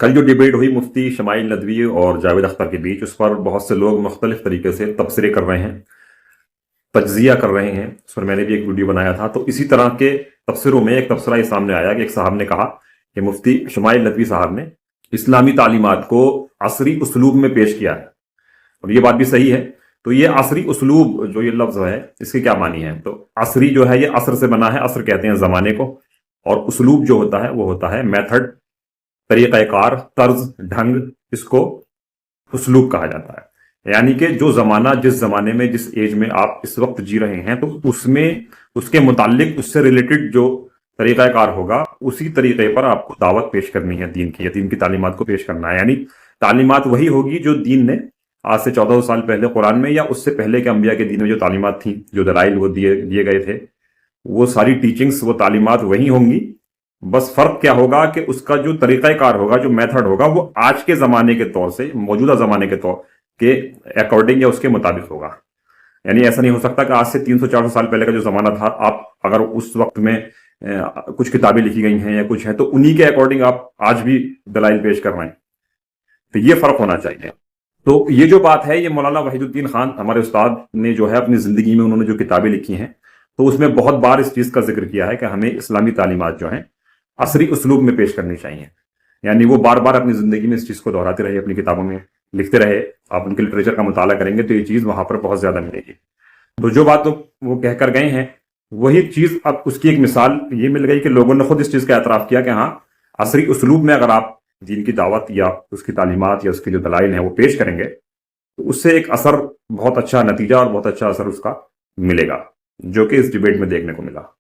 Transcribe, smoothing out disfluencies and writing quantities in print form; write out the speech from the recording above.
कल जो डिबेट हुई मुफ्ती शमाइल नदवी और जावेद अख्तर के बीच, उस पर बहुत से लोग मुख्तलिफ तरीके से तबसरे कर रहे हैं, तज्जिया कर रहे हैं। उस पर मैंने भी एक वीडियो बनाया था। तो इसी तरह के तबसरों में एक तबसरा ये सामने आया कि एक साहब ने कहा कि मुफ्ती शमाइल नदवी साहब ने इस्लामी तालीमात को असरी उसलूब में पेश किया है, और ये बात भी सही है। तो ये असरी उसलूब जो ये लफ्ज़ है, इसके क्या मानी है? तो असरी जो है ये असर से बना है, असर कहते हैं ज़माने को, और उसलूब जो होता है वो होता है मेथड, तरीक़ाकार, तर्ज, ढंग, इसको उसलूब कहा जाता है। यानी कि जो ज़माना, जिस ज़माने में, जिस एज में आप इस वक्त जी रहे हैं, तो उसमें उसके मुतालिक, उससे रिलेटेड जो तरीक़ाकार होगा, उसी तरीक़े पर आपको दावत पेश करनी है दीन की, या दीन की तालीमात को पेश करना है। यानी तालीमात वही होगी जो दीन ने आज से 1400 साल पहले कुरान में या उससे पहले के अंबिया के दीन में जो तालीमात थी, जो दलाइल वो दिए गए थे, वो सारी टीचिंग्स, वो तालीमात वही होंगी। बस फर्क क्या होगा कि उसका जो तरीक़ाकार होगा, जो मेथड होगा, वो आज के ज़माने के तौर से, मौजूदा ज़माने के तौर के अकॉर्डिंग या उसके मुताबिक होगा। यानी ऐसा नहीं हो सकता कि आज से 300-400 साल पहले का जो ज़माना था, आप अगर उस वक्त में कुछ किताबें लिखी गई हैं या कुछ है, तो उन्हीं के अकॉर्डिंग आप आज भी दलाइल पेश कर रहे हैं। तो ये फ़र्क होना चाहिए। तो ये जो बात है, ये मौलाना वहीदुद्दीन खान हमारे उस्ताद ने जो है अपनी ज़िंदगी में उन्होंने जो किताबें लिखी हैं, तो उसमें बहुत बार इस चीज़ का जिक्र किया है कि हमें इस्लामी तालीमात जो हैं असरी उसलूब में पेश करनी चाहिए। यानी वो बार बार अपनी ज़िंदगी में इस चीज़ को दोहराते रहे, अपनी किताबों में लिखते रहे। आप उनके लिटरेचर का मुताला करेंगे तो ये चीज़ वहाँ पर बहुत ज़्यादा मिलेगी। तो जो बात तो वो कह कर गए हैं, वही चीज़ अब उसकी एक मिसाल ये मिल गई कि लोगों ने खुद इस चीज़ का एतराफ़ किया कि हाँ, असरी उसलूब में अगर आप दीन की दावत या उसकी तालीमात या उसके जो दलाइल हैं वो पेश करेंगे, तो उससे एक असर, बहुत अच्छा नतीजा और बहुत अच्छा असर उसका मिलेगा, जो कि इस डिबेट में देखने को मिला।